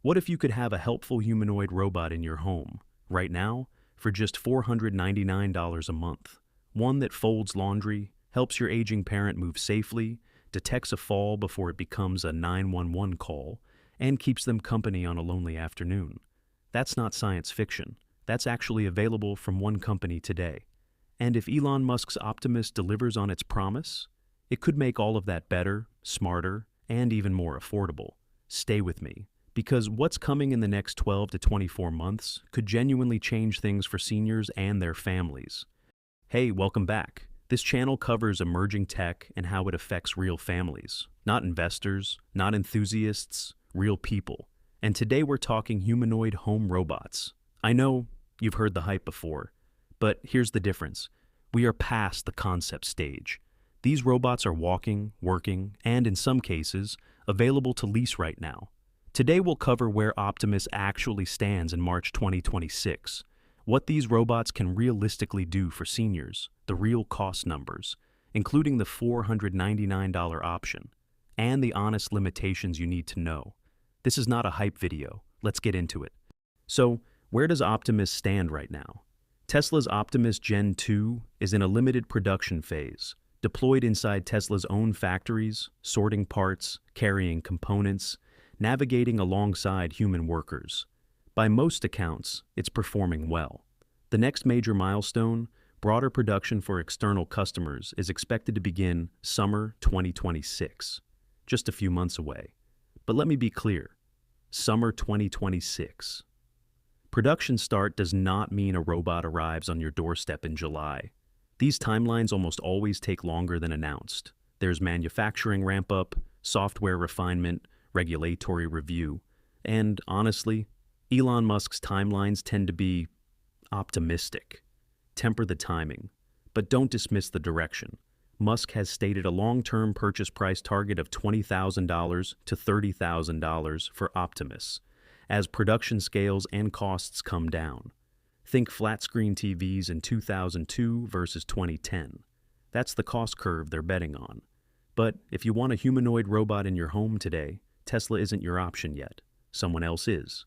What if you could have a helpful humanoid robot in your home, right now, for just $499 a month? One that folds laundry, helps your aging parent move safely, detects a fall before it becomes a 911 call, and keeps them company on a lonely afternoon. That's not science fiction. That's actually available from one company today. And if Elon Musk's Optimus delivers on its promise, it could make all of that better, smarter, and even more affordable. Stay with me, because what's coming in the next 12 to 24 months could genuinely change things for seniors and their families. Hey, welcome back. This channel covers emerging tech and how it affects real families, not investors, not enthusiasts, real people. And today we're talking humanoid home robots. I know you've heard the hype before, but here's the difference. We are past the concept stage. These robots are walking, working, and in some cases, available to lease right now. Today we'll cover where Optimus actually stands in March 2026, what these robots can realistically do for seniors, the real cost numbers, including the $499 option, and the honest limitations you need to know. This is not a hype video. Let's get into it. So, where does Optimus stand right now? Tesla's Optimus Gen 2 is in a limited production phase, deployed inside Tesla's own factories, sorting parts, carrying components, navigating alongside human workers. By most accounts, it's performing well. The next major milestone, broader production for external customers, is expected to begin summer 2026, just a few months away. But let me be clear, summer 2026. Production start does not mean a robot arrives on your doorstep in July. These timelines almost always take longer than announced. There's manufacturing ramp-up, software refinement, regulatory review, and honestly, Elon Musk's timelines tend to be optimistic. Temper the timing, but don't dismiss the direction. Musk has stated a long-term purchase price target of $20,000 to $30,000 for Optimus, as production scales and costs come down. Think flat-screen TVs in 2002 versus 2010. That's the cost curve they're betting on. But if you want a humanoid robot in your home today, Tesla isn't your option yet. Someone else is.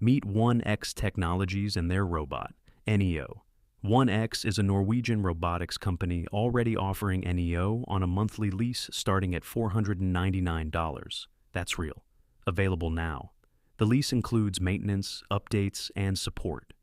Meet 1X Technologies and their robot, NEO. 1X is a Norwegian robotics company already offering NEO on a monthly lease starting at $499. That's real. Available now. The lease includes maintenance, updates, and support.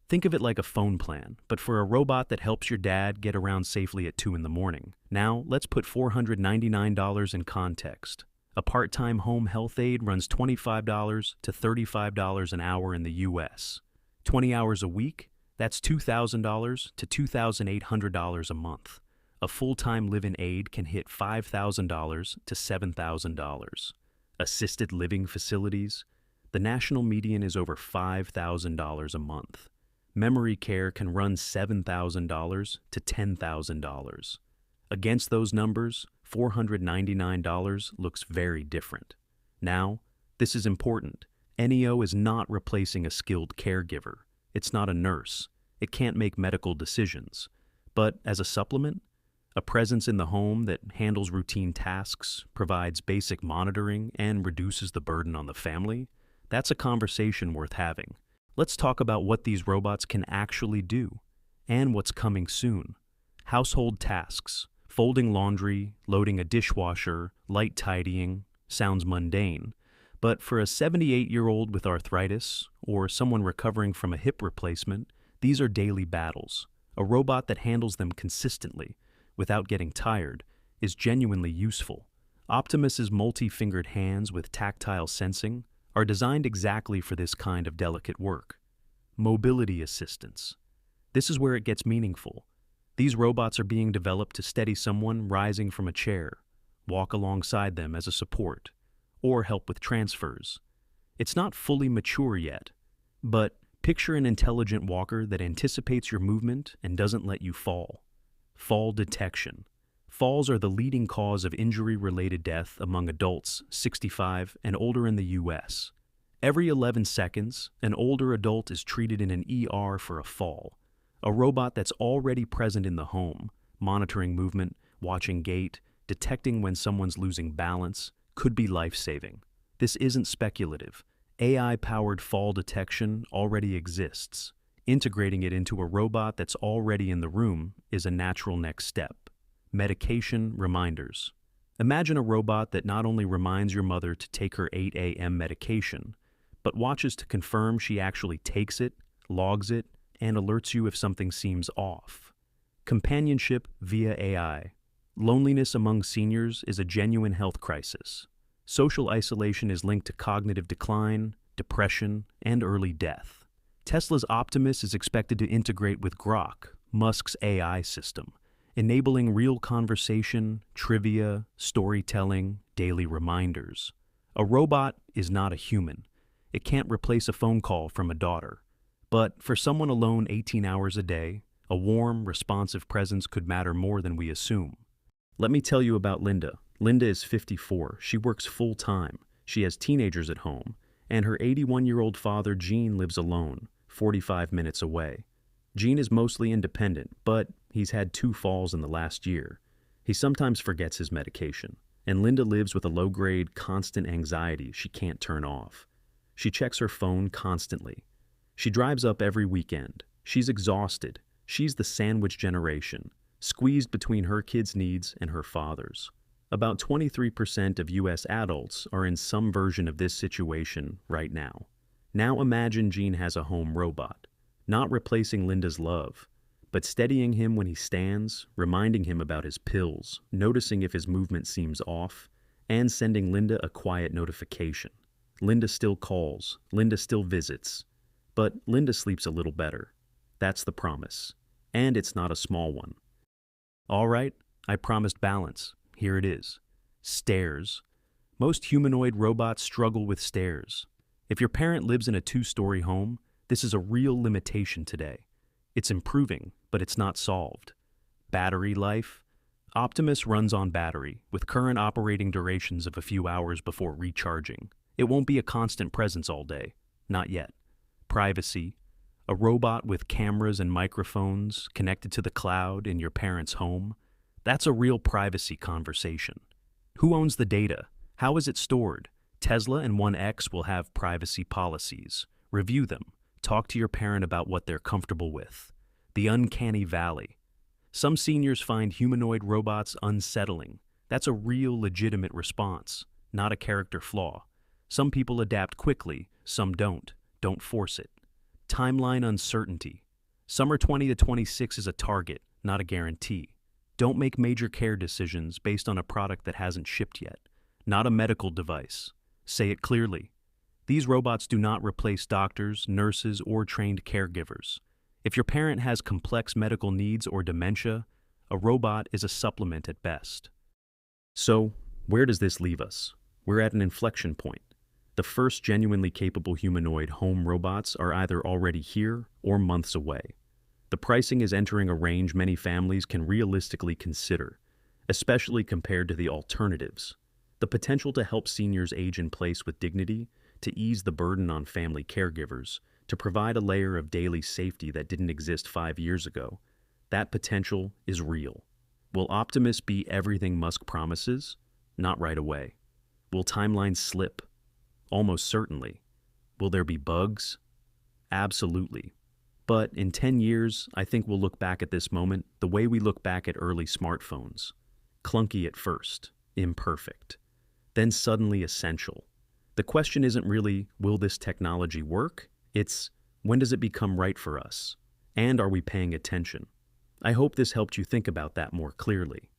Think of it like a phone plan, but for a robot that helps your dad get around safely at 2 in the morning. Now, let's put $499 in context. A part-time home health aide runs $25 to $35 an hour in the US. 20 hours a week? That's $2,000 to $2,800 a month. A full-time live-in aide can hit $5,000 to $7,000. Assisted living facilities? The national median is over $5,000 a month. Memory care can run $7,000 to $10,000. Against those numbers, $499 looks very different. Now, this is important. NEO is not replacing a skilled caregiver. It's not a nurse. It can't make medical decisions. But as a supplement, a presence in the home that handles routine tasks, provides basic monitoring, and reduces the burden on the family, that's a conversation worth having. Let's talk about what these robots can actually do, and what's coming soon. Household tasks. Folding laundry, loading a dishwasher, light tidying, sounds mundane. But for a 78-year-old with arthritis, or someone recovering from a hip replacement, these are daily battles. A robot that handles them consistently, without getting tired, is genuinely useful. Optimus's multi-fingered hands with tactile sensing are designed exactly for this kind of delicate work. Mobility assistance. This is where it gets meaningful. These robots are being developed to steady someone rising from a chair, walk alongside them as a support, or help with transfers. It's not fully mature yet, but picture an intelligent walker that anticipates your movement and doesn't let you fall. Fall detection. Falls are the leading cause of injury-related death among adults 65 and older in the US. Every 11 seconds, an older adult is treated in an ER for a fall. A robot that's already present in the home, monitoring movement, watching gait, detecting when someone's losing balance, could be life-saving. This isn't speculative. AI-powered fall detection already exists. Integrating it into a robot that's already in the room is a natural next step. Medication reminders. Imagine a robot that not only reminds your mother to take her 8 a.m. medication, but watches to confirm she actually takes it, logs it, and alerts you if something seems off. Companionship via AI. Loneliness among seniors is a genuine health crisis. Social isolation is linked to cognitive decline, depression, and early death. Tesla's Optimus is expected to integrate with Grok, Musk's AI system, enabling real conversation, trivia, storytelling, daily reminders. A robot is not a human. It can't replace a phone call from a daughter. But for someone alone 18 hours a day, a warm, responsive presence could matter more than we assume. Let me tell you about Linda. Linda is 54. She works full-time. She has teenagers at home. And her 81-year-old father, Gene, lives alone, 45 minutes away. Gene is mostly independent, but he's had 2 falls in the last year. He sometimes forgets his medication. And Linda lives with a low-grade, constant anxiety she can't turn off. She checks her phone constantly. She drives up every weekend. She's exhausted. She's the sandwich generation, squeezed between her kids' needs and her father's. About 23% of U.S. adults are in some version of this situation right now. Now imagine Gene has a home robot, not replacing Linda's love, but steadying him when he stands, reminding him about his pills, noticing if his movement seems off, and sending Linda a quiet notification. Linda still calls, Linda still visits, but Linda sleeps a little better. That's the promise. And it's not a small one. All right, I promised balance. Here it is. Stairs. Most humanoid robots struggle with stairs. If your parent lives in a 2-story home, this is a real limitation today. It's improving, but it's not solved. Battery life. Optimus runs on battery, with current operating durations of a few hours before recharging. It won't be a constant presence all day. Not yet. Privacy. A robot with cameras and microphones connected to the cloud in your parent's home. That's a real privacy conversation. Who owns the data? How is it stored? Tesla and 1X will have privacy policies. Review them. Talk to your parent about what they're comfortable with. The uncanny valley. Some seniors find humanoid robots unsettling. That's a real legitimate response, not a character flaw. Some people adapt quickly, some don't. Don't force it. Timeline uncertainty. Summer 2026 is a target, not a guarantee. Don't make major care decisions based on a product that hasn't shipped yet. Not a medical device. Say it clearly. These robots do not replace doctors, nurses, or trained caregivers. If your parent has complex medical needs or dementia, a robot is a supplement at best. So, where does this leave us? We're at an inflection point. The first genuinely capable humanoid home robots are either already here or months away. The pricing is entering a range many families can realistically consider, especially compared to the alternatives. The potential to help seniors age in place with dignity, to ease the burden on family caregivers, to provide a layer of daily safety that didn't exist 5 years ago. That potential is real. Will Optimus be everything Musk promises? Not right away. Will timelines slip? Almost certainly. Will there be bugs? Absolutely. But in 10 years, I think we'll look back at this moment the way we look back at early smartphones. Clunky at first, imperfect, then suddenly essential. The question isn't really, will this technology work? It's, when does it become right for us? And are we paying attention? I hope this helped you think about that more clearly.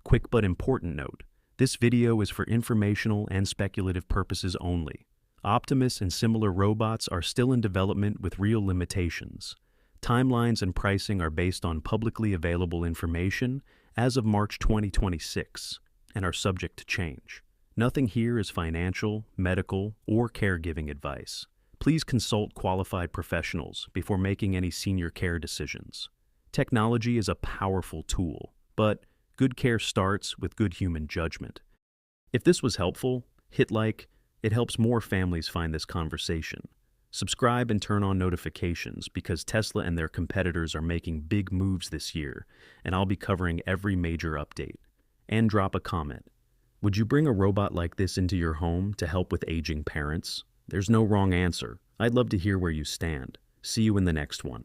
Quick but important note. This video is for informational and speculative purposes only. Optimus and similar robots are still in development with real limitations. Timelines and pricing are based on publicly available information as of March 2026 and are subject to change. Nothing here is financial, medical, or caregiving advice. Please consult qualified professionals before making any senior care decisions. Technology is a powerful tool, but good care starts with good human judgment. If this was helpful, hit like. It helps more families find this conversation. Subscribe and turn on notifications because Tesla and their competitors are making big moves this year, and I'll be covering every major update. And drop a comment. Would you bring a robot like this into your home to help with aging parents? There's no wrong answer. I'd love to hear where you stand. See you in the next one.